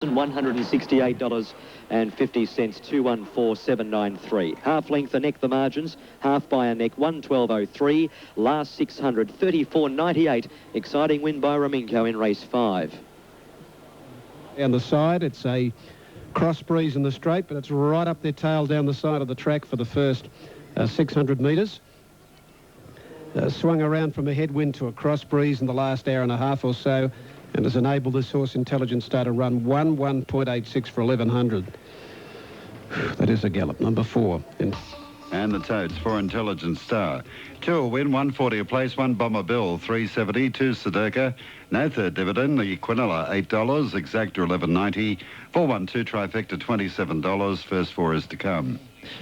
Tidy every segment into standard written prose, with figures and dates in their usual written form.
$168.50, 214793. Half length a neck the margins, half by a neck 112.03, last 600 34.98. Exciting win by Raminko in race 5. Down the side, it's a cross breeze in the straight, but it's right up their tail down the side of the track for the first 600 metres. Swung around from a headwind to a cross breeze in the last hour and a half or so, and has enabled this horse Intelligent Star to run 1.86 for 1100. That is a gallop. Number 4. And the totes for Intelligent Star. 2 a win, 140 a place, 1 Bomber Bill, 370, 2 Sudoka, no third dividend, the Quinella $8, Exacta $11.90, 412 Trifecta $27, first 4 is to come.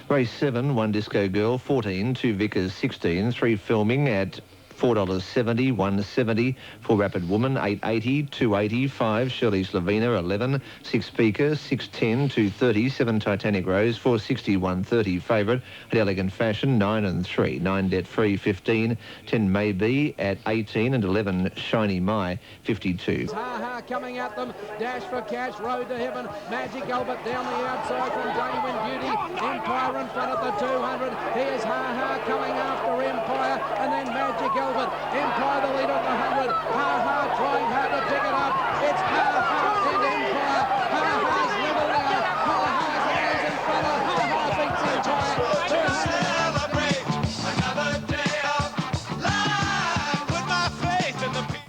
Race 7, 1 Disco Girl, 14, 2 Vickers, 16, 3 Filming at $4.70, 170, 4 Rapid Woman, 880, 280, 5 Shirley Slovena, 11, 6 Speaker, 610, 230, 7 Titanic Rose, 460, 130 favourite, at Elegant Fashion, 9 and 3, 9 Debt Free, 15, 10 Maybe at 18 and 11 Shiny My, 52. Ha coming at them, Dash for Cash, Road to Heaven, Magic Albert down the outside from Daywin Beauty, Empire in front of the 200, here's Ha coming after Empire, and then Magic Albert. Empire the lead on the 100. Ha trying hard to pick it up. It's Ha and Empire. Ha's level now. Ha's in front of beats Empire. Celebrate another day of life with my faith in the people.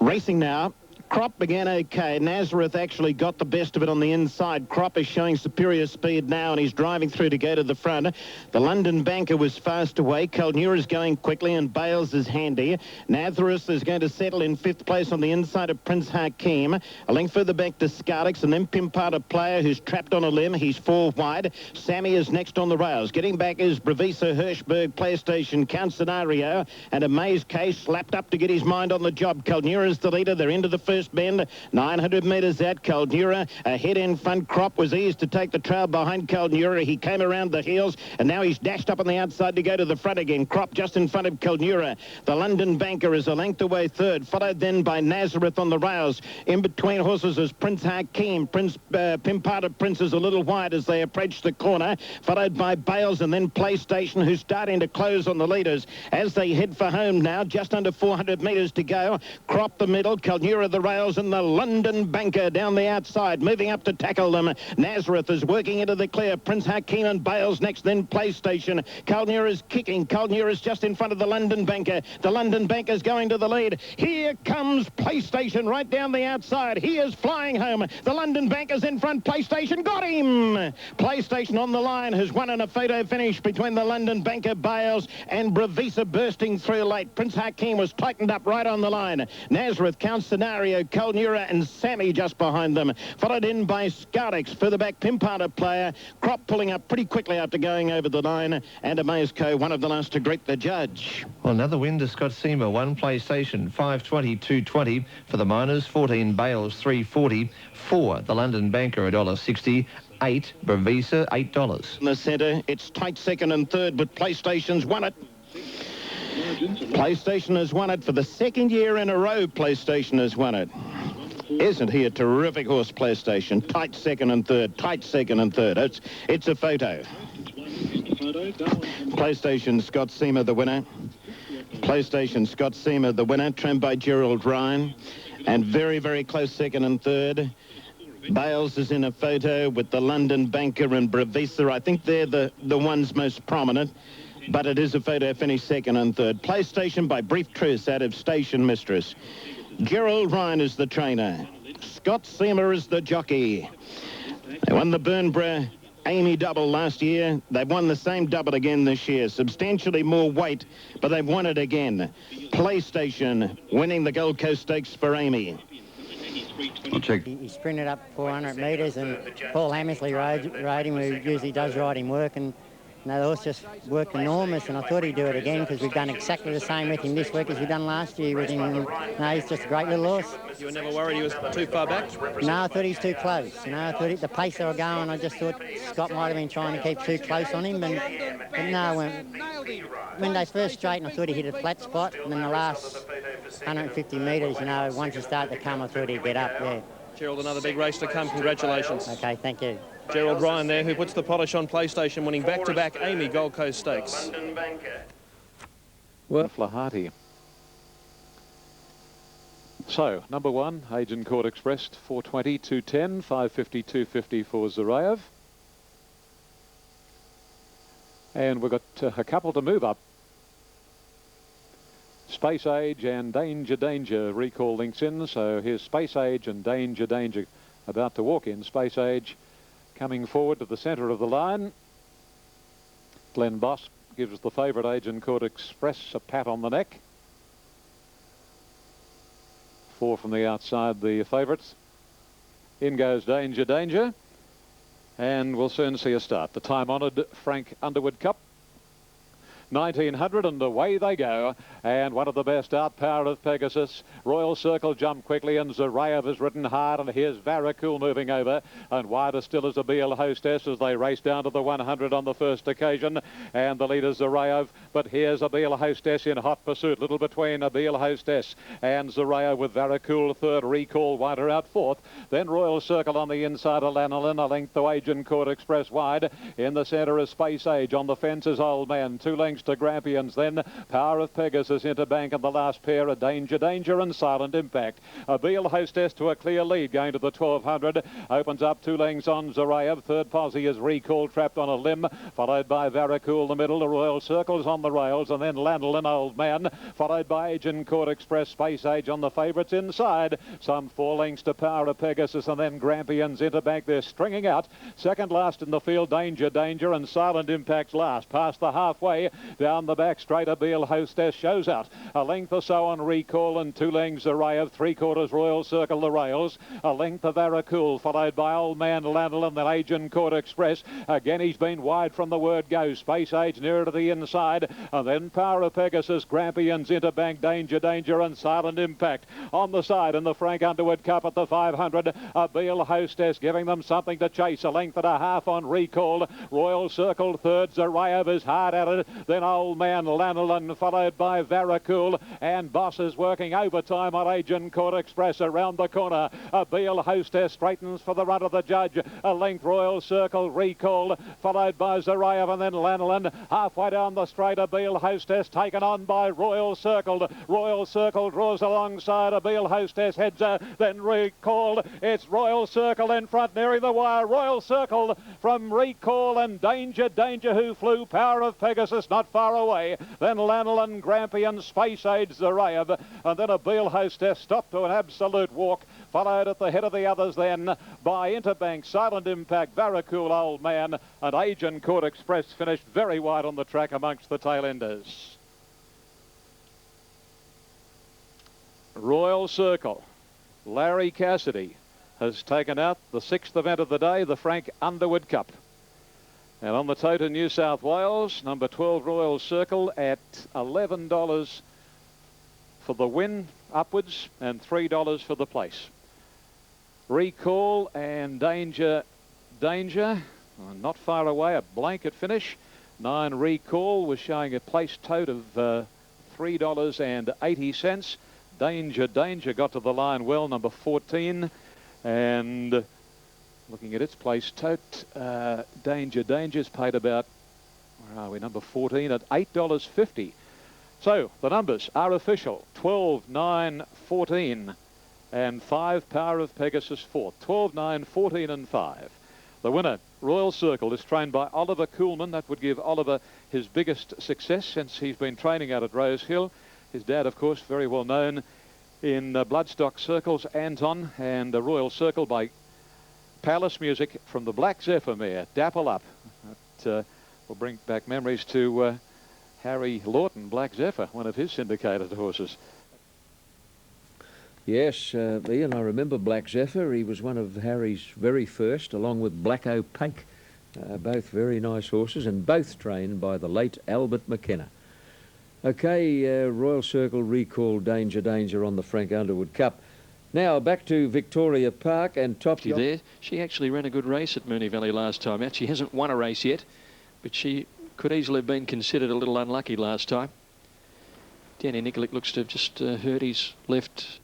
Racing now. Crop began okay. Nazareth actually got the best of it on the inside. Crop is showing superior speed now, and he's driving through to go to the front. The London Banker was fast away. Caldura is going quickly, and Bales is handy. Nazareth is going to settle in 5th place on the inside of Prince Hakeem. A length further back to Skardix, and then Pimpata Player, who's trapped on a limb. He's 4 wide. Sammy is next on the rails. Getting back is Brevisa, Hirschberg, PlayStation, Count Scenario, and a Maze Case slapped up to get his mind on the job. Caldura is the leader. They're into the first bend, 900 metres out. Caldura ahead in front. Crop was eased to take the trail behind Caldura. He came around the heels, and now he's dashed up on the outside to go to the front again. Crop just in front of Caldura. The London Banker is a length away 3rd, followed then by Nazareth on the rails. In between horses is Prince Hakeem. Pimpata Prince is a little wide as they approach the corner, followed by Bales and then PlayStation, who's starting to close on the leaders as they head for home now. Just under 400 metres to go. Crop the middle, Caldura the rails, and the London Banker down the outside, moving up to tackle them. Nazareth is working into the clear. Prince Hakeem and Bales next, then PlayStation. Caldura is kicking. Caldura is just in front of the London Banker. The London Banker's going to the lead. Here comes PlayStation right down the outside. He is flying home. The London Banker's in front. PlayStation got him. PlayStation on the line has won in a photo finish between the London Banker, Bales, and Brevisa bursting through late. Prince Hakeem was tightened up right on the line. Nazareth, Count Scenario, Caldura and Sammy just behind them, followed in by Skardix. Further back, Pimpata Player. Crop pulling up pretty quickly after going over the line, and Amazco, one of the last to greet the judge. Well, another win to Scott Seamer, 1 PlayStation, 520, 220 for the Miners, 14 Bales, 340, 4 the London Banker, $1.60, 8 Brevisa, $8. In the centre, it's tight 2nd and 3rd, but PlayStation's won it. PlayStation has won it for the 2nd year in a row. PlayStation has won it. Isn't he a terrific horse, PlayStation? Tight 2nd and 3rd. Tight 2nd and 3rd. It's a photo. PlayStation, Scott Seamer, the winner. PlayStation, Scott Seamer, the winner. Trained by Gerald Ryan. And very, very close 2nd and 3rd. Bales is in a photo with the London Banker and Brevisa. I think they're the ones most prominent. But it is a photo finish 2nd and 3rd. PlayStation by Brief Truce out of Station Mistress. Gerald Ryan is the trainer. Scott Seamer is the jockey. They won the Burnborough Amy double last year. They've won the same double again this year. Substantially more weight, but they've won it again. PlayStation winning the Gold Coast Stakes for Amy. I'll check. He sprinted up 400 metres, and Paul Hammersley rode him, who usually does ride him work, and the horse just worked enormous, and I thought he'd do it again because we've done exactly the same with him this week as we done last year with him. And, no, he's just a great little horse. You were never worried he was too far back? No, I thought he was too close. You know, I thought the pace they were going, I just thought Scott might have been trying to keep too close on him. But no, when they first straightened, I thought he hit a flat spot, and then the last 150 metres, you know, once he started to come, I thought he'd get up, yeah. Gerald, another big race to come. Congratulations. Okay, thank you. Gerald Ryan there, who puts the polish on PlayStation, winning back-to-back Amy Gold Coast Stakes. Well, Flaherty. So, number 1, Agent Court Express, 420, 210, 550, 250 for Zarayev. And we've got a couple to move up. Space Age and Danger Danger recall links in. So here's Space Age and Danger Danger about to walk in. Space Age coming forward to the centre of the line. Glenn Boss gives the favourite Agent Court Express a pat on the neck. 4 from the outside, the favourites. In goes Danger Danger. And we'll soon see a start. The time-honoured Frank Underwood Cup. 1900 and away they go, and one of the best out, Power of Pegasus. Royal Circle jumped quickly, and Zarayev has ridden hard, and here's Varacul moving over, and wider still is Abil Hostess as they race down to the 100 on the first occasion, and the leader Zarayev, but here's Abil Hostess in hot pursuit, little between Abil Hostess and Zarayev with Varacul third, Recall wider out fourth, then Royal Circle on the inside of Lanolin, a length to Agent Court Express wide, in the centre is Space Age, on the fence is Old Man, 2 lengths to Grampians, then Power of Pegasus into Bank, and the last pair are Danger Danger and Silent Impact. Abil Hostess to a clear lead going to the 1200, opens up 2 lengths on Zarayev, third posse is Recall trapped on a limb, followed by Varacul the middle, the Royal Circles on the rails, and then Lanolin Old Man, followed by Agent Court Express, Space Age on the favourites inside, some 4 lengths to Power of Pegasus, and then Grampians into Bank. They're stringing out, second last in the field, Danger Danger, and Silent Impact's last, past the halfway, down the back straight, Abil Hostess shows out. A length or so on Recall, and 2 lengths Zarayev, 3/4 Royal Circle the rails. A length of Varacul, followed by Old Man Lanolin, then Agent Court Express. Again, he's been wide from the word go. Space Age nearer to the inside, and then Power of Pegasus, Grampians into Bank, Danger Danger, and Silent Impact. On the side in the Frank Underwood Cup at the 500, Abil Hostess giving them something to chase. A length and a half on Recall. Royal Circle third, Zarayev is hard at it. Then Old Man Lanolin, followed by Varacul, and Boss is working overtime on Agent Court Express around the corner. Abil Hostess straightens for the run of the judge. A length Royal Circle, Recall, followed by Zarayev, and then Lanolin. Halfway down the straight, Abil Hostess taken on by Royal Circle. Royal Circle draws alongside Abil Hostess, heads then Recall. It's Royal Circle in front, nearing the wire. Royal Circle from Recall, and Danger Danger, who flew. Power of Pegasus not far away. Then Lanolin, Grampian, Space Age, Zarayev, and then Abil Hostess stopped to an absolute walk, followed at the head of the others then by Interbank, Silent Impact, Varacul, Old Man, and Agent Court Express finished very wide on the track amongst the tail-enders. Royal Circle, Larry Cassidy has taken out the 6th event of the day, the Frank Underwood Cup. And on the tote in New South Wales, number 12 Royal Circle at $11 for the win upwards and $3 for the place. Recall and Danger Danger, not far away, a blanket finish. 9 Recall was showing a place tote of $3.80. Danger Danger got to the line well, number 14, and looking at its place tote, Danger Danger's paid about, where are we, number 14 at $8.50. So the numbers are official: 12, 9, 14 and 5. Power of Pegasus fourth. 12, 9, 14 and 5. The winner, Royal Circle, is trained by Oliver Kuhlman. That would give Oliver his biggest success since he's been training out at Rose Hill. His dad, of course, very well known in bloodstock circles, Anton, and Royal Circle by Palace Music from the Black Zephyr mare, Dapple Up. That will bring back memories to Harry Lawton, Black Zephyr, one of his syndicated horses. Yes, Ian, I remember Black Zephyr. He was one of Harry's very first, along with Black Opaque. Both very nice horses, and both trained by the late Albert McKenna. Okay, Royal Circle recalled Danger Danger on the Frank Underwood Cup. Now back to Victoria Park and Top Yacht. There, she actually ran a good race at Moonee Valley last time out. She hasn't won a race yet, but she could easily have been considered a little unlucky last time. Danny Nikolic looks to have just hurt his left.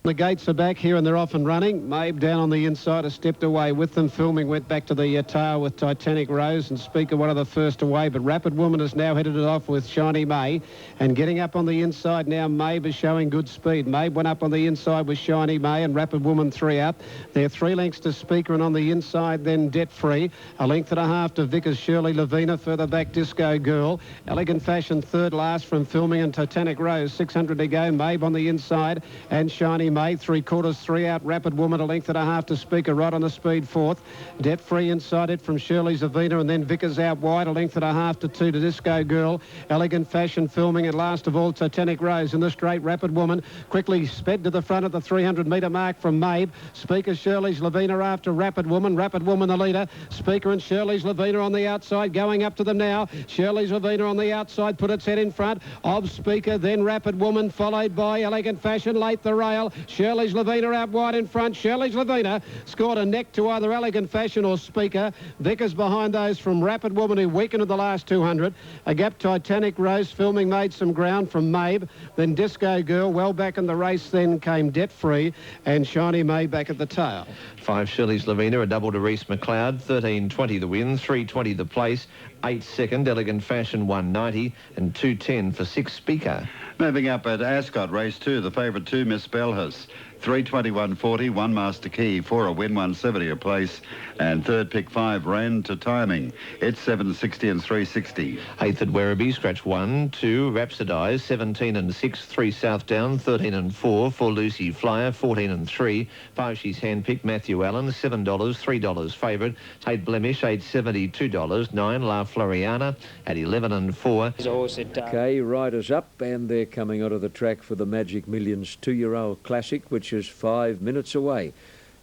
The gates are back here and they're off and running. Mabe down on the inside has stepped away with them. Filming went back to the tail with Titanic Rose and Speaker one of the first away, but Rapid Woman has now headed it off with Shiny May, and getting up on the inside now Mabe is showing good speed. Mabe went up on the inside with Shiny May and Rapid Woman 3 up. They're 3 lengths to Speaker, and on the inside then Debt Free. A length and a half to Vickers Shirley Lavina, further back Disco Girl. Elegant Fashion third last from Filming and Titanic Rose. 600 to go. Mabe on the inside and Shiny May. 3/4, 3 out. Rapid Woman a length and a half to Speaker, right on the speed fourth. Debt Free inside it from Shirley Zavina, and then Vickers out wide, a length and a half to 2 to Disco Girl. Elegant Fashion Filming, and last of all Titanic Rose in the straight. Rapid Woman quickly sped to the front at the 300-metre mark from Mabe. Speaker Shirley's Lavina after Rapid Woman. Rapid Woman the leader. Speaker and Shirley's Lavina on the outside, going up to them now. Shirley's Lavina on the outside, put its head in front of Speaker, then Rapid Woman, followed by Elegant Fashion, late the rail. Shirley's Lavina out wide in front. Shirley's Lavina scored a neck to either Elegant Fashion or Speaker. Vickers behind those from Rapid Woman, who weakened at the last 200. A gap Titanic Rose Filming made some ground from Mabe. Then Disco Girl well back in the race. Then came Debt Free and Shiny May back at the tail. 5 Shirley's Lavina, a double to Reese McLeod. 13.20 the win, 3.20 the place. 8 second, Elegant Fashion 190 and 2.10 for 6 Speaker. Moving up at Ascot, race 2, the favourite 2, Miss Belhus. 3:21.40, 1 Master Key, 4 a win, 170 a place, and third pick 5 ran to timing. It's 7.60 and 3.60. 8th at Werribee, scratch 1, 2 Rhapsodise, 17 and 6, 3 Southdown, 13 and 4 for Lucy Flyer, 14 and 3. 5 she's handpicked, Matthew Allen, $7, $3 favourite. 8 Blemish, $8.70, $2. 9 La Floriana at 11 and 4. Okay, riders up, and they're coming out of the track for the Magic Millions 2-year-old Classic, which is 5 minutes away.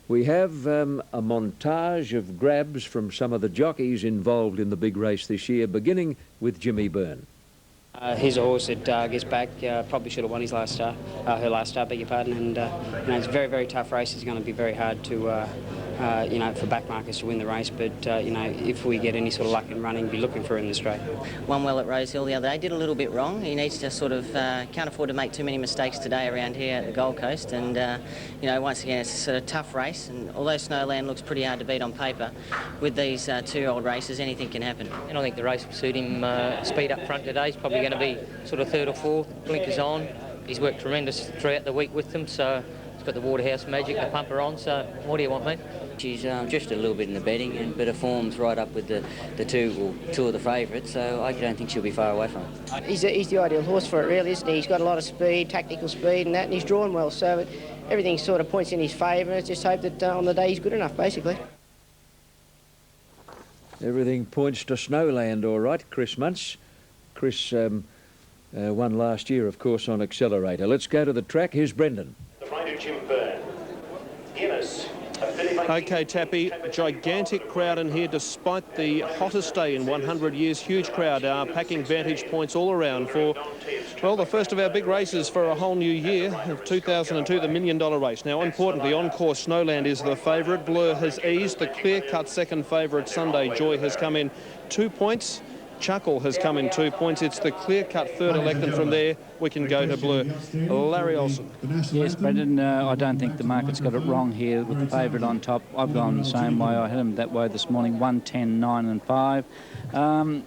We have a montage of grabs from some of the jockeys involved in the big race this year, beginning with Jimmy Byrne. He's a horse that gets back, probably should have won his last start, her last start, beg your pardon, and it's a very, very tough race. It's going to be very hard to, for back markers to win the race, but, if we get any sort of luck in running, be looking for her in the straight. Won well at Rosehill the other day, did a little bit wrong. He needs to sort of, can't afford to make too many mistakes today around here at the Gold Coast, and, once again, it's a sort of tough race, and although Snowland looks pretty hard to beat on paper, with these 2-year-old races, anything can happen. And I think the race will suit him. Speed up front today is probably going to be sort of 3rd or 4th, blinkers on. He's worked tremendous throughout the week with them, so he's got the Waterhouse Magic, the pumper on, so what do you want, mate? She's just a little bit in the betting, but her form's right up with the two of the favourites, so I don't think she'll be far away from it. He's the ideal horse for it, really, isn't he? He's got a lot of speed, tactical speed and that, and he's drawn well, so everything sort of points in his favour, and just hope that on the day he's good enough, basically. Everything points to Snowland, all right. Chris Muntz. Chris won last year, of course, on Accelerator. Let's go to the track. Here's Brendan. The rider Jim Byrne. Guinness. Okay, Tappy, gigantic crowd in here despite the hottest day in 100 years. Huge crowd packing vantage points all around for, well, the first of our big races for a whole new year of 2002, the $1 million race. Now, importantly, on course, Snowland is the favourite. Blur has eased. The clear-cut second favourite, Sunday Joy, has come in 2 points. Chuckle has come in 2 points. It's the clear-cut third elect, and from there we can go to Blur. Larry Olsen. Yes, Brendan, I don't think the market's got it wrong here with the favourite on top. I've gone the same way. I had him that way this morning, 1, 10, 9 and 5.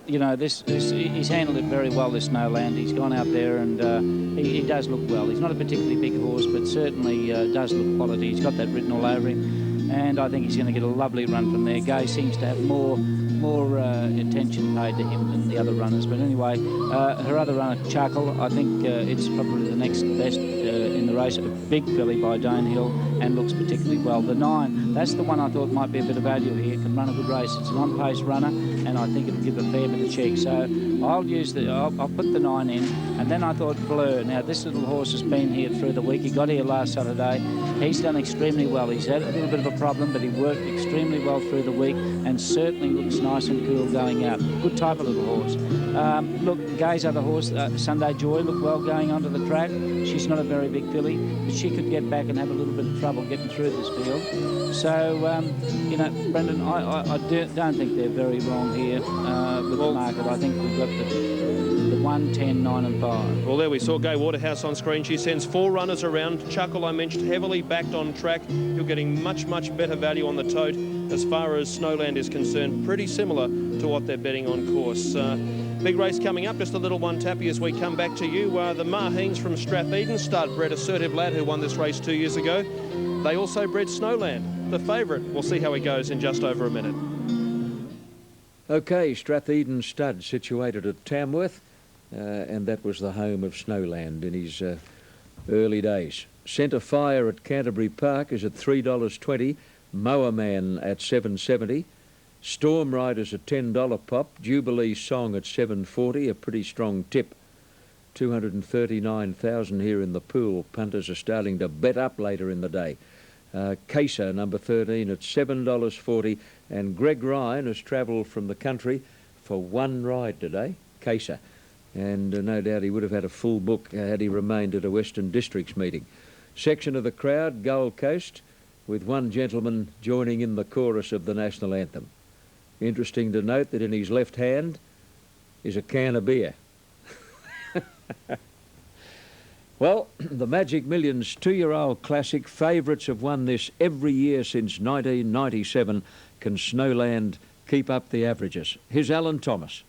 He's handled it very well, this Snowland. He's gone out there and he does look well. He's not a particularly big horse, but certainly does look quality. He's got that written all over him, and I think he's going to get a lovely run from there. Gay seems to have more more attention paid to him than the other runners. But anyway, her other runner, Chuckle, I think it's probably the next best in the race. A big filly by Danehill and looks particularly well. The 9, that's the one I thought might be a bit of value here. Can run a good race. It's an on-pace runner, and I think it'll give a fair bit of cheek. So I'll put the 9 in, and then I thought Blur. Now this little horse has been here through the week. He got here last Saturday. He's done extremely well. He's had a little bit of a problem, but he worked extremely well through the week and certainly looks nice and cool going out. Good type of little horse. Look, Gay's other horse, Sunday Joy, looked well going onto the track. She's not a very big filly, but she could get back and have a little bit of trouble getting through this field. So, you know, Brendan, I don't think they're very wrong here with the market. I think we've got the 1, 10, 9 and 5. Well, there we saw Gay Waterhouse on screen. She sends 4 runners around. Chuckle, I mentioned, heavily backed on track. You're getting much, much better value on the tote as far as Snowland is concerned. Pretty similar to what they're betting on course. Big race coming up. Just a little one, Tappy, as we come back to you. The Maheens from Stratheden stud bred Assertive Lad, who won this race 2 years ago. They also bred Snowland, the favourite. We'll see how he goes in just over a minute. OK, Stratheden stud situated at Tamworth, and that was the home of Snowland in his early days. Centre Fire at Canterbury Park is at $3.20, Mower Man at $7.70, Storm Riders at $10 pop, Jubilee Song at $7.40, a pretty strong tip. 239,000 here in the pool. Punters are starting to bet up later in the day. Caser, number 13, at $7.40, and Greg Ryan has travelled from the country for one ride today, Caser. And no doubt he would have had a full book had he remained at a Western Districts meeting. Section of the crowd, Gold Coast, with one gentleman joining in the chorus of the national anthem. Interesting to note that in his left hand is a can of beer. Well, the Magic Millions 2-year-old classic favourites have won this every year since 1997. Can Snowland keep up the averages? Here's Alan Thomas.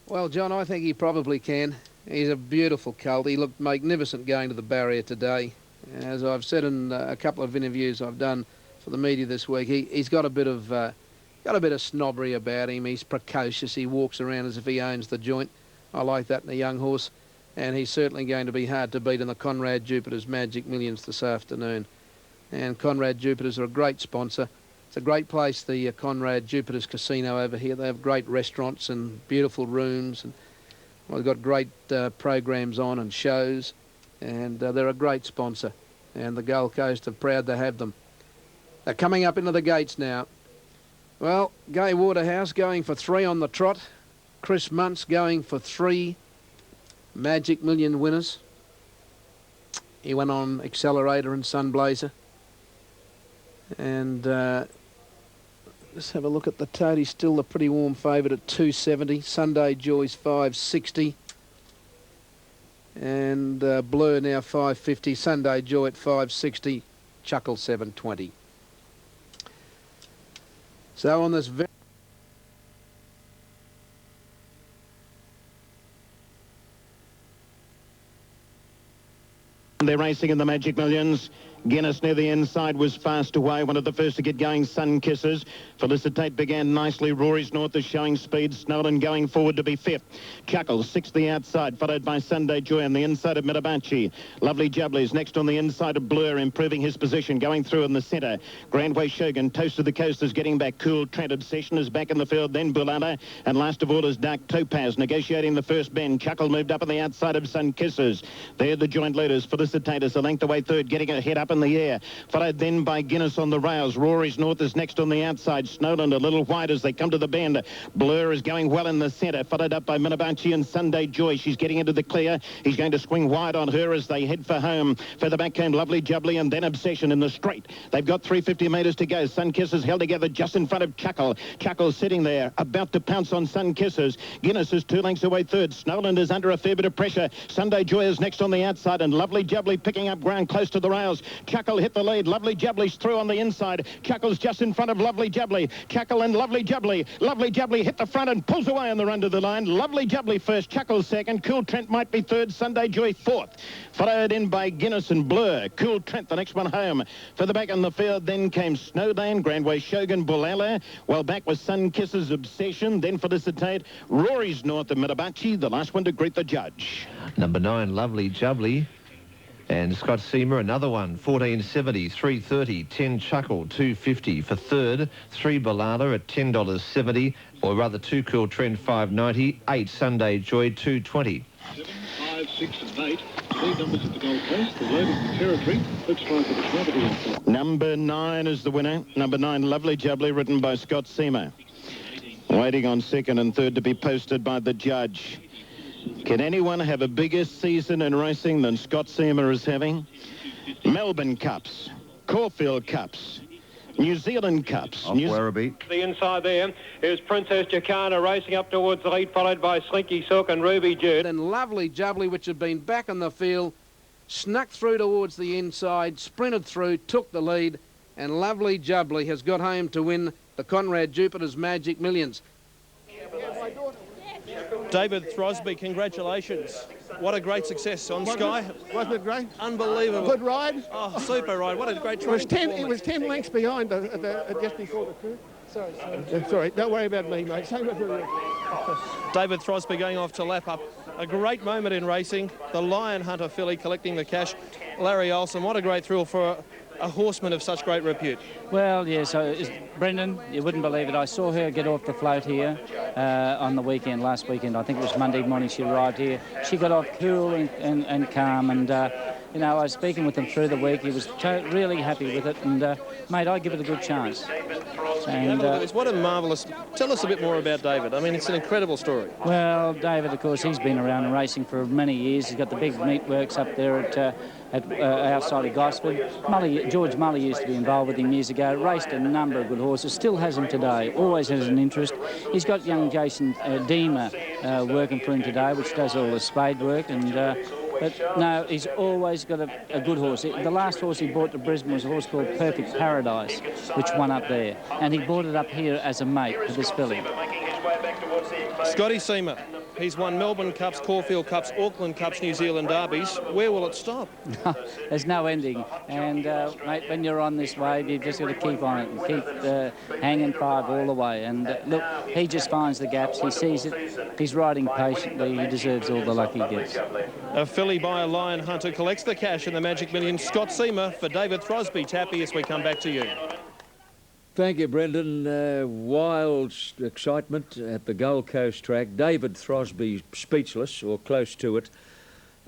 Well, John, I think he probably can. He's a beautiful colt. He looked magnificent going to the barrier today. As I've said in a couple of interviews I've done for the media this week, he's got a bit of snobbery about him. He's precocious. He walks around as if he owns the joint. I like that in a young horse, and he's certainly going to be hard to beat in the Conrad Jupiter's Magic Millions this afternoon. And Conrad Jupiter's are a great sponsor. It's a great place, the Conrad Jupiter's Casino over here. They have great restaurants and beautiful rooms, and they've got great programs on and shows, and they're a great sponsor, and the Gold Coast are proud to have them. They're coming up into the gates now. Well, Gay Waterhouse going for 3 on the trot. Chris Muntz going for 3 Magic Million winners. He went on Accelerator and Sunblazer. And let's have a look at the tote. He's still a pretty warm favourite at $2.70. Sunday Joy's $5.60. And Blur now $5.50. Sunday Joy at $5.60. Chuckle $7.20. So on this very... They're racing in the Magic Millions. Guinness near the inside was fast away. One of the first to get going, Sun Kisses. Felicitate began nicely. Rory's North is showing speed. Snowden going forward to be 5th. Chuckle, 6th the outside, followed by Sunday Joy on the inside of Mitabachi. Lovely Jubblies next on the inside of Blur, improving his position, going through in the centre. Grandway Shogun, Toast of the Coast is getting back. Cool Trent Obsession is back in the field, then Bulanda. And last of all is Dark Topaz, negotiating the first bend. Chuckle moved up on the outside of Sun Kisses. They're the joint leaders. Felicitate is a length away third, getting a head up in the air. Followed then by Guinness on the rails. Rory's North is next on the outside. Snowland a little wide as they come to the bend. Blur is going well in the centre. Followed up by Minabachi and Sunday Joy. She's getting into the clear. He's going to swing wide on her as they head for home. Further back came Lovely Jubbly and then Obsession in the straight. They've got 350 metres to go. Sun Kisses held together just in front of Chuckle. Chuckle sitting there, about to pounce on Sun Kisses. Guinness is 2 lengths away third. Snowland is under a fair bit of pressure. Sunday Joy is next on the outside and Lovely Jubbly picking up ground close to the rails. Chuckle hit the lead. Lovely Jubbly's through on the inside. Chuckle's just in front of Lovely Jubbly. Chuckle and Lovely Jubbly. Lovely Jubbly hit the front and pulls away on the run to the line. Lovely Jubbly first, Chuckle second. Cool Trent might be third. Sunday Joy fourth. Followed in by Guinness and Blur. Cool Trent, the next one home. Further back on the field, then came Snowlane, Grandway Shogun, Bulala. Well back was Sun Kisses Obsession. Then Felicitate, Rory's North of Mitabachi, the last one to greet the judge. Number 9, Lovely Jubbly. And Scott Seamer, another one, 14.70, 3.30, 10 Chuckle, 2.50 for third, 3 Balala at $10.70, or rather 2 Cool Trent, 5.90, 8 Sunday Joy, 2.20. 7, 5, 6 and 8. Lead numbers at the Gold Coast. They're loaded with territory. Looks like the quantity. Number 9 is the winner. Number 9, Lovely Jubbly, written by Scott Seamer. Waiting on second and third to be posted by the judge. Can anyone have a bigger season in racing than Scott Seamer is having? Melbourne Cups, Caulfield Cups, New Zealand Cups. The inside there is Princess Jacana racing up towards the lead, followed by Slinky Silk and Ruby Jude. And Lovely Jubbly, which had been back in the field, snuck through towards the inside, sprinted through, took the lead, and Lovely Jubbly has got home to win the Conrad Jupiter's Magic Millions. David Throsby, congratulations. What a great success on Sky. Wasn't it great? Unbelievable. Good ride. Oh, super ride. What a great training It was 10 lengths behind just before the crew. Sorry, don't worry about me, mate. Same with David Throsby going off to lap up. A great moment in racing. The Lion Hunter filly collecting the cash. Larry Olsen, what a great thrill for a horseman of such great repute. Well, yeah, so Brendan, you wouldn't believe it. I saw her get off the float here on the weekend, last weekend. I think it was Monday morning she arrived here. She got off cool and calm, and, you know, I was speaking with him through the week. He was really happy with it, and, mate, I give it a good chance. And what a marvellous... Tell us a bit more about David. I mean, it's an incredible story. Well, David, of course, he's been around racing for many years. He's got the big meat works up there at outside of Gosford. George Mully used to be involved with him years ago, raced a number of good horses, still has him today, always has an interest. He's got young Jason Deemer working for him today, which does all the spade work, and but no, he's always got a good horse. The last horse he brought to Brisbane was a horse called Perfect Paradise, which won up there, and he brought it up here as a mate for this filly. Scotty Seamer. He's won Melbourne Cups, Caulfield Cups, Auckland Cups, New Zealand Derbies. Where will it stop? There's no ending. And, mate, when you're on this wave, you've just got to keep on it and keep hanging 5 all the way. And, look, he just finds the gaps. He sees it. He's riding patiently. He deserves all the luck he gets. A filly by a Lion Hunter collects the cash in the Magic Millions. Scott Seamer for David Throsby. Tappy, as we come back to you. Thank you, Brendan. Wild excitement at the Gold Coast track. David Throsby speechless, or close to it.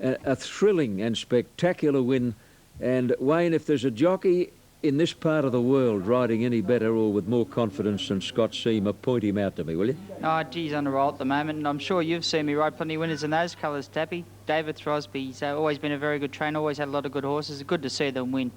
A thrilling and spectacular win. And, Wayne, if there's a jockey in this part of the world riding any better or with more confidence than Scott Seamer, point him out to me, will you? Oh, geez, on the roll at the moment, and I'm sure you've seen me ride plenty of winners in those colours, Tappy. David Throsby, he's always been a very good trainer, always had a lot of good horses. It's good to see them win.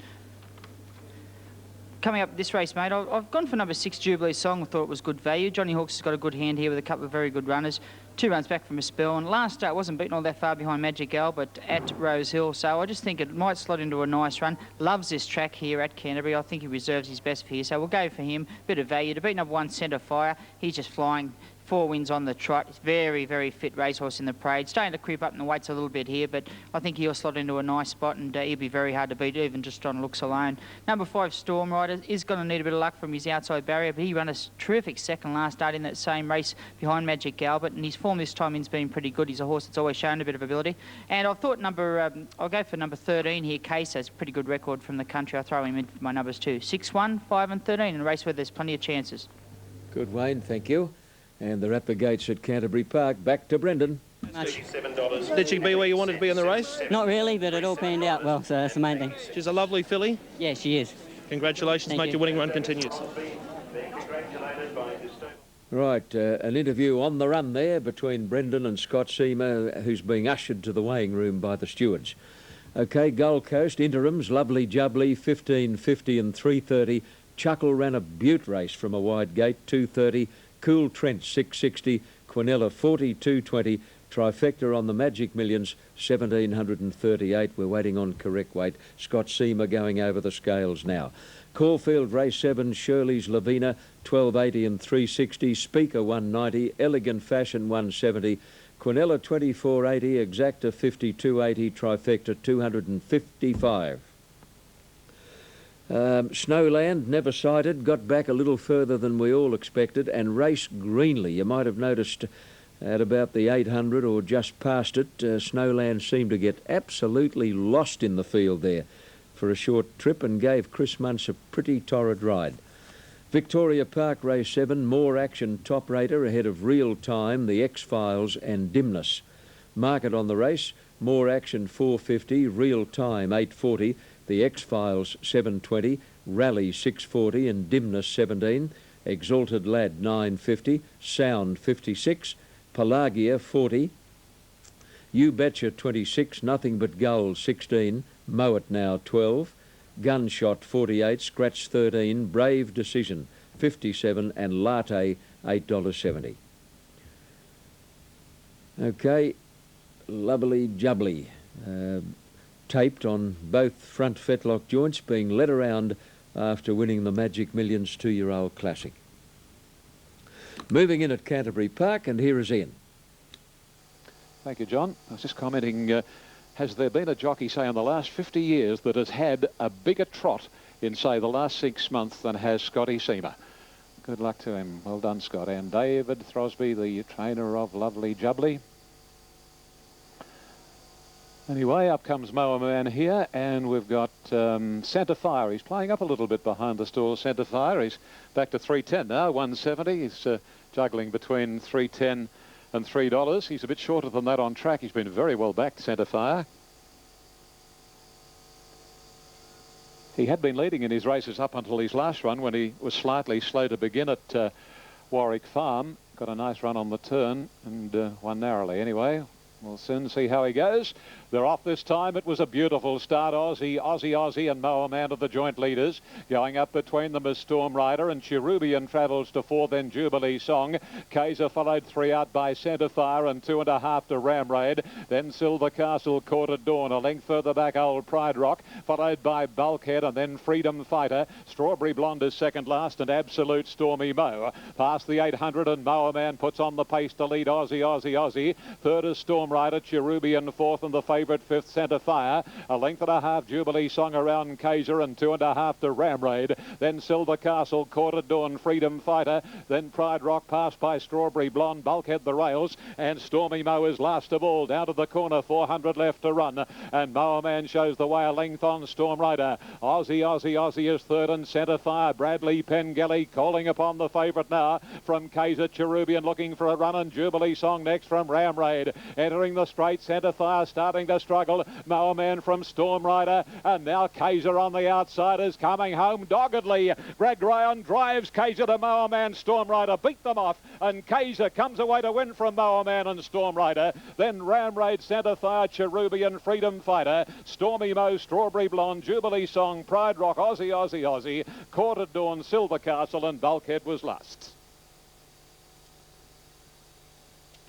Coming up this race, mate, I've gone for number 6, Jubilee Song. I thought it was good value. Johnny Hawks has got a good hand here with a couple of very good runners. 2 runs back from a spell, and last start wasn't beaten all that far behind Magic Albert at Rose Hill, so I just think it might slot into a nice run. Loves this track here at Canterbury. I think he reserves his best for here, so we'll go for him. Bit of value to beat number 1, Centre Fire. He's just flying. 4 wins on the trot. He's very, very fit racehorse in the parade. Starting to creep up in the weights a little bit here, but I think he'll slot into a nice spot, and he'll be very hard to beat, even just on looks alone. Number 5, Storm Rider, is going to need a bit of luck from his outside barrier, but he ran a terrific second last start in that same race behind Magic Albert, and his form this time has been pretty good. He's a horse that's always shown a bit of ability. And I thought I'll go for number 13 here. Case has a pretty good record from the country. I'll throw him in for my numbers too. 6, 1, 5 and 13 in a race where there's plenty of chances. Good, Wayne, thank you. And they're at the gates at Canterbury Park. Back to Brendan. Did she be where you wanted to be in the race? Not really, but it all panned out well, so that's the main thing. She's a lovely filly. Yeah, she is. Congratulations, mate. Your winning run continues. Right, an interview on the run there between Brendan and Scott Seamer, who's being ushered to the weighing room by the stewards. OK, Gold Coast, interims, Lovely Jubbly, 15.50 and 3.30. Chuckle ran a beaut race from a wide gate, 2.30. Cool Trent, 6.60. Quinella, 42.20. Trifecta on the Magic Millions, 1738. We're waiting on correct weight. Scott Seamer going over the scales now. Caulfield race 7, Shirley's Lavina, 1280 and 360. Speaker 190, Elegant Fashion 170. Quinella 2480, Exacta 5280, Trifecta 255. Snowland, never sighted, got back a little further than we all expected, and Race Greenly, you might have noticed at about the 800 or just past it, Snowland seemed to get absolutely lost in the field there for a short trip and gave Chris Muntz a pretty torrid ride. Victoria Park Race 7, More Action Top Rater ahead of Real Time, the X-Files and Dimness. Market on the race, More Action 450, Real Time 840, the X-Files 720, Rally 640 and Dimness 17, Exalted Lad 950, Sound 56, Pelagia 40, You Betcha 26, Nothing But Gold 16, Mow It Now 12, Gunshot 48, Scratch 13, Brave Decision 57 and Latte $8.70. Okay, Lovely Jubbly. Taped on both front fetlock joints, being led around after winning the Magic Millions 2-year-old classic. Moving in at Canterbury Park, and here is Ian. Thank you, John. I was just commenting, has there been a jockey, say, in the last 50 years that has had a bigger trot in, say, the last 6 months than has Scotty Seamer? Good luck to him. Well done, Scott. And David Throsby, the trainer of Lovely Jubbly. Anyway, up comes Moa Man here, and we've got Santa Fire. He's playing up a little bit behind the stall, Santa Fire. He's back to 310 now, 170. He's juggling between 310 and $3. He's a bit shorter than that on track. He's been very well backed, Santa Fire. He had been leading in his races up until his last run when he was slightly slow to begin at Warwick Farm. Got a nice run on the turn and won narrowly. Anyway, we'll soon see how he goes. They're off this time. It was a beautiful start. Aussie and Moa Man are the joint leaders. Going up between them is Storm Rider, and Cherubian travels to 4, then Jubilee Song. Kaiser followed 3 out by Santa Fire and 2.5 to Ram Raid. Then Silver Castle, Courted Dawn. A length further back, Old Pride Rock, followed by Bulkhead and then Freedom Fighter. Strawberry Blonde is second last, and Absolute Stormy Mo. Past the 800, and Moa Man puts on the pace to lead Aussie. Third is Storm Rider, Cherubian fourth, and the favourite fifth, Santa Fire. A length and a half, Jubilee Song around Kaiser, and 2.5 to Ram Raid. Then Silver Castle, Courted Dawn, Freedom Fighter. Then Pride Rock passed by Strawberry Blonde, Bulkhead the rails, and Stormy Mo is last of all. Down to the corner, 400 left to run, and Moa Man shows the way a length on Storm Rider. Aussie is third, and Santa Fire. Bradley Pengelly calling upon the favourite now from Kaiser. Cherubian looking for a run, and Jubilee Song next from Ram Raid. Entering the straight, Santa Fire starting to struggle. Moa Man from Storm Rider, and now Kaiser on the outside is coming home doggedly. Greg Ryan drives Kaiser to Moa Man. Storm Rider beat them off, and Kaiser comes away to win from Moa Man and Storm Rider. Then Ram Raid, Santa Fire, Cherubian, Freedom Fighter, Stormy Mo, Strawberry Blonde, Jubilee Song, Pride Rock, Aussie, Courted Dawn, Silver Castle, and Bulkhead was last.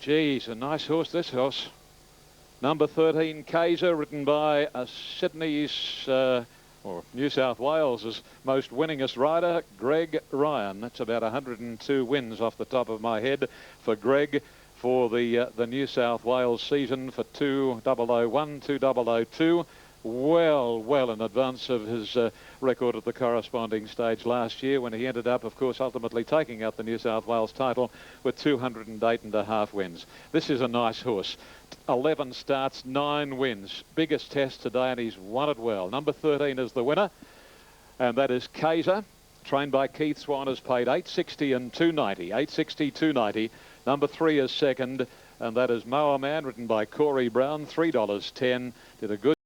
Geez, a nice horse, this horse. Number 13, Kaiser, ridden by Sydney's, or New South Wales' most winningest rider, Greg Ryan. That's about 102 wins off the top of my head for Greg for the New South Wales season for 2001, 2002. Well in advance of his record at the corresponding stage last year, when he ended up, of course, ultimately taking out the New South Wales title with 208.5 wins. This is a nice horse. 11 starts, 9 wins. Biggest test today, and he's won it well. Number 13 is the winner, and that is Kaiser, trained by Keith Swan, has paid $8.60 and $2.90. $8.60, $2.90. Number 3 is second, and that is Moa Man, written by Corey Brown, $3.10. Did a good